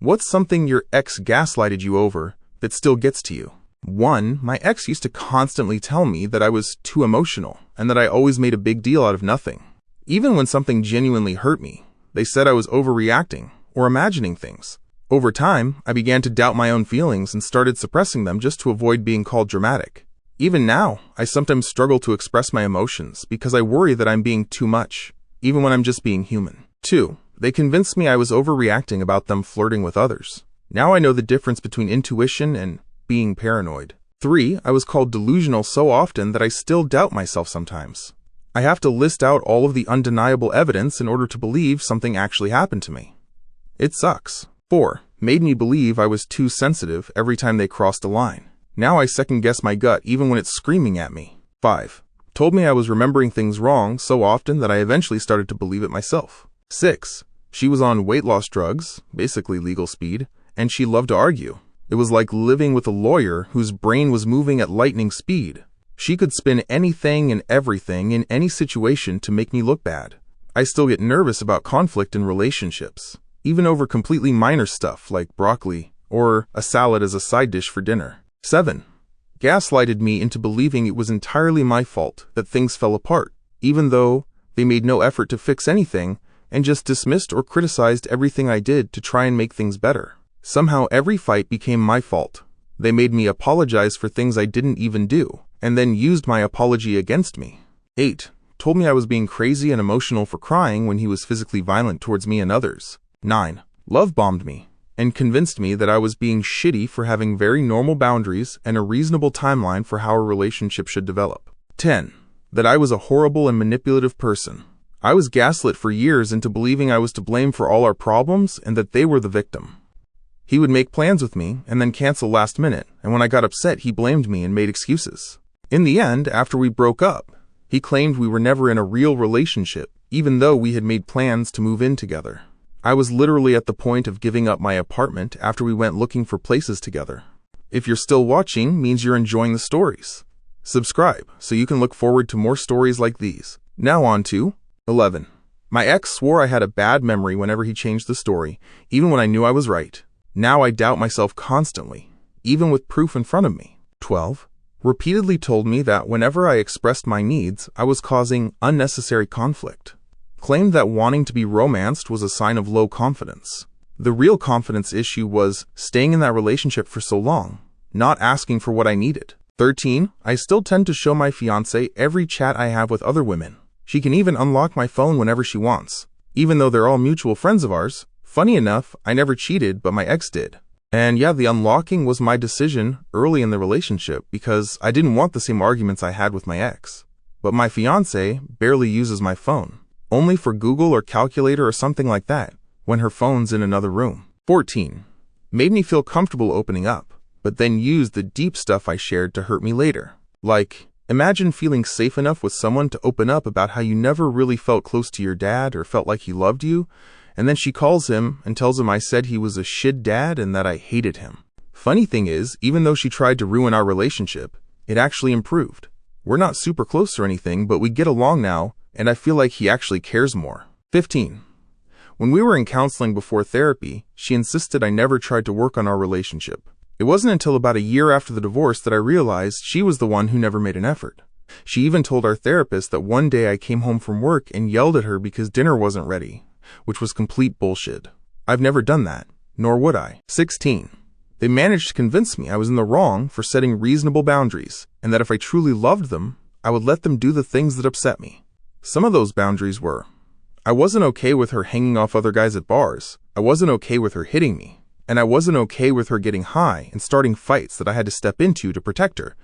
What's something your ex gaslighted you over that still gets to you? 1. My ex used to constantly tell me that I was too emotional and that I always made a big deal out of nothing. Even when something genuinely hurt me, they said I was overreacting or imagining things. Over time, I began to doubt my own feelings and started suppressing them just to avoid being called dramatic. Even now, I sometimes struggle to express my emotions because I worry that I'm being too much, even when I'm just being human. 2. They convinced me I was overreacting about them flirting with others. Now I know the difference between intuition and being paranoid. 3. I was called delusional so often that I still doubt myself sometimes. I have to list out all of the undeniable evidence in order to believe something actually happened to me. It sucks. 4. Made me believe I was too sensitive every time they crossed a line. Now I second-guess my gut even when it's screaming at me. 5. Told me I was remembering things wrong so often that I eventually started to believe it myself. 6. She was on weight loss drugs, basically legal speed, and she loved to argue. It was like living with a lawyer whose brain was moving at lightning speed. She could spin anything and everything in any situation to make me look bad. I still get nervous about conflict in relationships, even over completely minor stuff like broccoli or a salad as a side dish for dinner. 7. Gaslighted me into believing it was entirely my fault that things fell apart, even though they made no effort to fix anything and just dismissed or criticized everything I did to try and make things better. Somehow every fight became my fault. They made me apologize for things I didn't even do, and then used my apology against me. 8. Told me I was being crazy and emotional for crying when he was physically violent towards me and others. 9. Love-bombed me and convinced me that I was being shitty for having very normal boundaries and a reasonable timeline for how a relationship should develop. 10. That I was a horrible and manipulative person. I was gaslit for years into believing I was to blame for all our problems and that they were the victim. He would make plans with me and then cancel last minute, and when I got upset, he blamed me and made excuses. In the end, after we broke up, he claimed we were never in a real relationship, even though we had made plans to move in together. I was literally at the point of giving up my apartment after we went looking for places together. If you're still watching, means you're enjoying the stories. Subscribe so you can look forward to more stories like these. Now on to 11. My ex swore I had a bad memory whenever he changed the story, even when I knew I was right. Now I doubt myself constantly, even with proof in front of me. 12. Repeatedly told me that whenever I expressed my needs, I was causing unnecessary conflict. Claimed that wanting to be romanced was a sign of low confidence. The real confidence issue was staying in that relationship for so long, not asking for what I needed. 13. I still tend to show my fiancé every chat I have with other women. She can even unlock my phone whenever she wants, even though they're all mutual friends of ours. Funny enough, I never cheated, but my ex did. And yeah, the unlocking was my decision early in the relationship because I didn't want the same arguments I had with my ex. But my fiancé barely uses my phone, only for Google or calculator or something like that, when her phone's in another room. 14. Made me feel comfortable opening up, but then used the deep stuff I shared to hurt me later. Like, imagine feeling safe enough with someone to open up about how you never really felt close to your dad or felt like he loved you, and then she calls him and tells him I said he was a shit dad and that I hated him. Funny thing is, even though she tried to ruin our relationship, it actually improved. We're not super close or anything, but we get along now, and I feel like he actually cares more. 15. When we were in counseling before therapy, she insisted I never tried to work on our relationship. It wasn't until about a year after the divorce that I realized she was the one who never made an effort. She even told our therapist that one day I came home from work and yelled at her because dinner wasn't ready, which was complete bullshit. I've never done that, nor would I. 16. They managed to convince me I was in the wrong for setting reasonable boundaries, and that if I truly loved them, I would let them do the things that upset me. Some of those boundaries were, I wasn't okay with her hanging off other guys at bars, I wasn't okay with her hitting me, and I wasn't okay with her getting high and starting fights that I had to step into to protect her,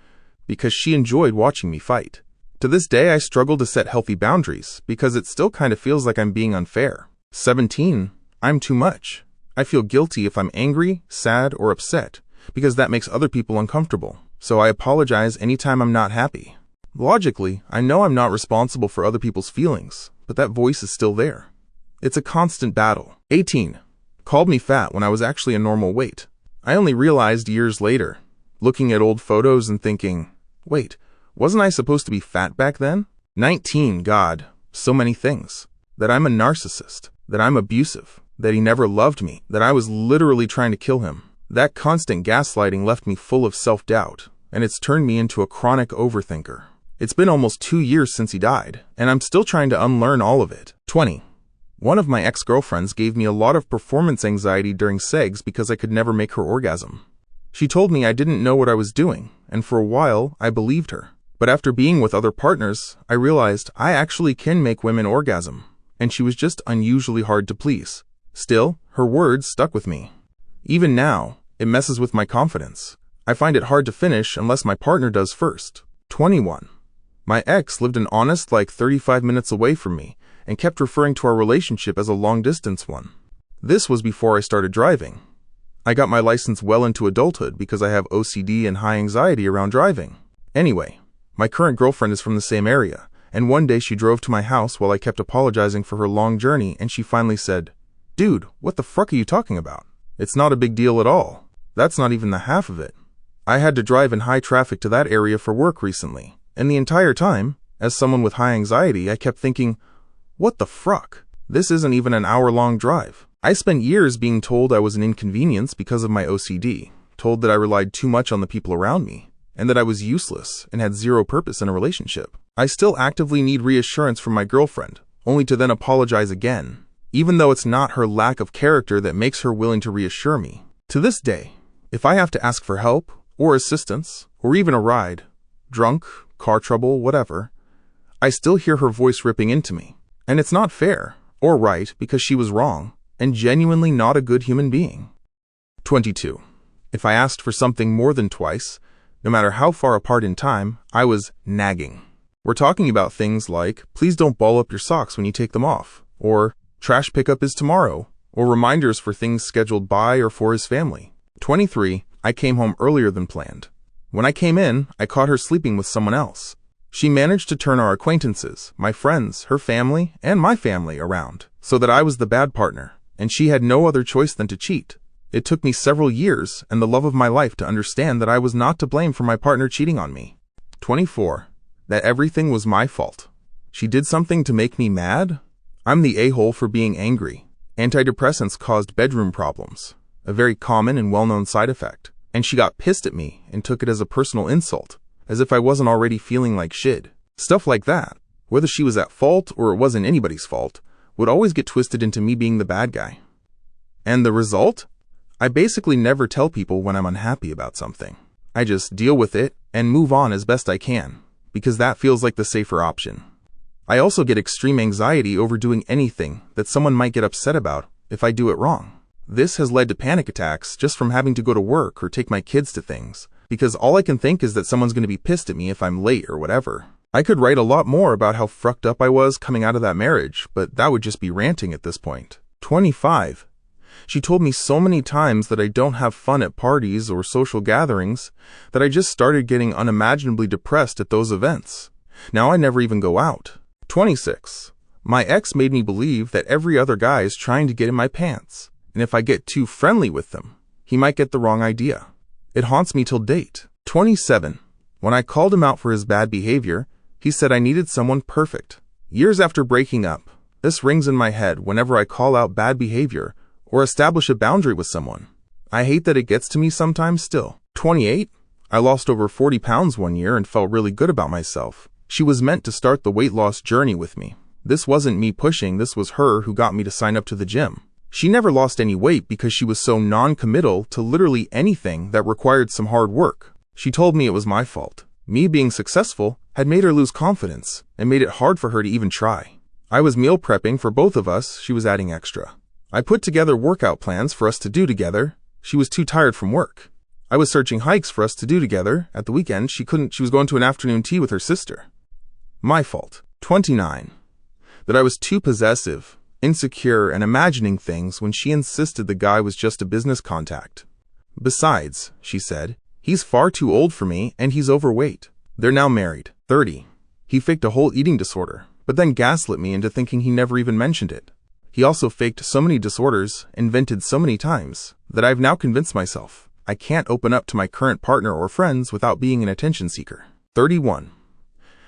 because she enjoyed watching me fight. To this day, I struggle to set healthy boundaries, because it still kind of feels like I'm being unfair. 17. I'm too much. I feel guilty if I'm angry, sad, or upset, because that makes other people uncomfortable, so I apologize anytime I'm not happy. Logically, I know I'm not responsible for other people's feelings, but that voice is still there. It's a constant battle. 18. Called me fat when I was actually a normal weight. I only realized years later, looking at old photos and thinking, wait, wasn't I supposed to be fat back then? 19. God, so many things. That I'm a narcissist, that I'm abusive, that he never loved me, that I was literally trying to kill him. That constant gaslighting left me full of self-doubt, and it's turned me into a chronic overthinker. It's been almost 2 years since he died, and I'm still trying to unlearn all of it. 20. One of my ex-girlfriends gave me a lot of performance anxiety during sex because I could never make her orgasm. She told me I didn't know what I was doing, and for a while, I believed her. But after being with other partners, I realized I actually can make women orgasm, and she was just unusually hard to please. Still, her words stuck with me. Even now, it messes with my confidence. I find it hard to finish unless my partner does first. 21. My ex lived an honest 35 minutes away from me and kept referring to our relationship as a long-distance one. This was before I started driving. I got my license well into adulthood because I have OCD and high anxiety around driving. Anyway, my current girlfriend is from the same area, and one day she drove to my house while I kept apologizing for her long journey, and she finally said, "Dude, what the fuck are you talking about? It's not a big deal at all. That's not even the half of it. I had to drive in high traffic to that area for work recently, and the entire time, as someone with high anxiety, I kept thinking, what the fuck? This isn't even an hour-long drive." I spent years being told I was an inconvenience because of my OCD, told that I relied too much on the people around me, and that I was useless and had zero purpose in a relationship. I still actively need reassurance from my girlfriend, only to then apologize again, even though it's not her lack of character that makes her willing to reassure me. To this day, if I have to ask for help, or assistance, or even a ride, drunk, car trouble, whatever, I still hear her voice ripping into me. And it's not fair, or right, because she was wrong, and genuinely not a good human being. 22. If I asked for something more than twice, no matter how far apart in time, I was nagging. We're talking about things like, please don't ball up your socks when you take them off, or trash pickup is tomorrow, or reminders for things scheduled by or for his family. 23. I came home earlier than planned. When I came in, I caught her sleeping with someone else. She managed to turn our acquaintances, my friends, her family, and my family around, so that I was the bad partner, and she had no other choice than to cheat. It took me several years and the love of my life to understand that I was not to blame for my partner cheating on me. 24. That everything was my fault. She did something to make me mad? I'm the a-hole for being angry. Antidepressants caused bedroom problems, a very common and well-known side effect, and she got pissed at me and took it as a personal insult, as if I wasn't already feeling like shit. Stuff like that, whether she was at fault or it wasn't anybody's fault, would always get twisted into me being the bad guy. And the result? I basically never tell people when I'm unhappy about something. I just deal with it and move on as best I can, because that feels like the safer option. I also get extreme anxiety over doing anything that someone might get upset about if I do it wrong. This has led to panic attacks just from having to go to work or take my kids to things, because all I can think is that someone's going to be pissed at me if I'm late or whatever. I could write a lot more about how fucked up I was coming out of that marriage, but that would just be ranting at this point. 25. She told me so many times that I don't have fun at parties or social gatherings that I just started getting unimaginably depressed at those events. Now I never even go out. 26. My ex made me believe that every other guy is trying to get in my pants, and if I get too friendly with them, he might get the wrong idea. It haunts me till date. 27. When I called him out for his bad behavior, he said I needed someone perfect. Years after breaking up, this rings in my head whenever I call out bad behavior or establish a boundary with someone. I hate that it gets to me sometimes still. 28. I lost over 40 pounds one year and felt really good about myself. She was meant to start the weight loss journey with me. This wasn't me pushing, this was her who got me to sign up to the gym. She never lost any weight because she was so non-committal to literally anything that required some hard work. She told me it was my fault. Me being successful had made her lose confidence and made it hard for her to even try. I was meal prepping for both of us, she was adding extra. I put together workout plans for us to do together. She was too tired from work. I was searching hikes for us to do together. At the weekend, she was going to an afternoon tea with her sister. My fault. 29. That I was too possessive, insecure, and imagining things when she insisted the guy was just a business contact. Besides, she said, he's far too old for me and he's overweight. They're now married. 30. He faked a whole eating disorder, but then gaslit me into thinking he never even mentioned it. He also faked so many disorders, invented so many times, that I've now convinced myself I can't open up to my current partner or friends without being an attention seeker. 31.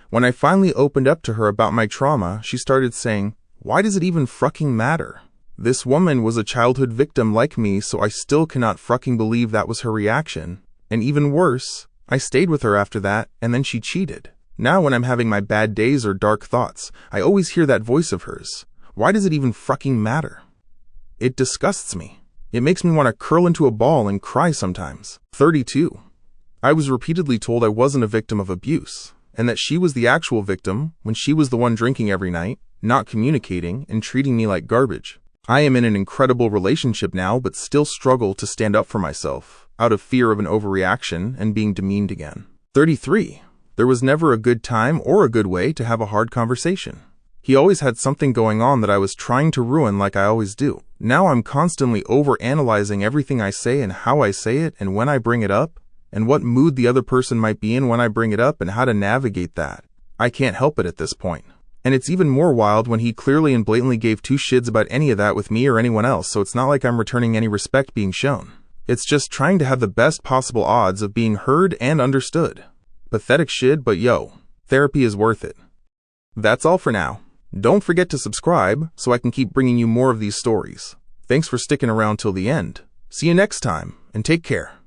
When I finally opened up to her about my trauma, she started saying, "Why does it even fucking matter? This woman was a childhood victim like me, so I still cannot fucking believe that was her reaction. And even worse, I stayed with her after that, and then she cheated. Now when I'm having my bad days or dark thoughts, I always hear that voice of hers. Why does it even fucking matter? It disgusts me. It makes me want to curl into a ball and cry sometimes. 32. I was repeatedly told I wasn't a victim of abuse, and that she was the actual victim when she was the one drinking every night, not communicating, and treating me like garbage. I am in an incredible relationship now, but still struggle to stand up for myself, out of fear of an overreaction and being demeaned again. 33. There was never a good time or a good way to have a hard conversation. He always had something going on that I was trying to ruin like I always do. Now I'm constantly overanalyzing everything I say and how I say it and when I bring it up, and what mood the other person might be in when I bring it up and how to navigate that. I can't help it at this point. And it's even more wild when he clearly and blatantly gave two shits about any of that with me or anyone else, so it's not like I'm returning any respect being shown. It's just trying to have the best possible odds of being heard and understood. Pathetic shit, but yo, therapy is worth it. That's all for now. Don't forget to subscribe so I can keep bringing you more of these stories. Thanks for sticking around till the end. See you next time, and take care.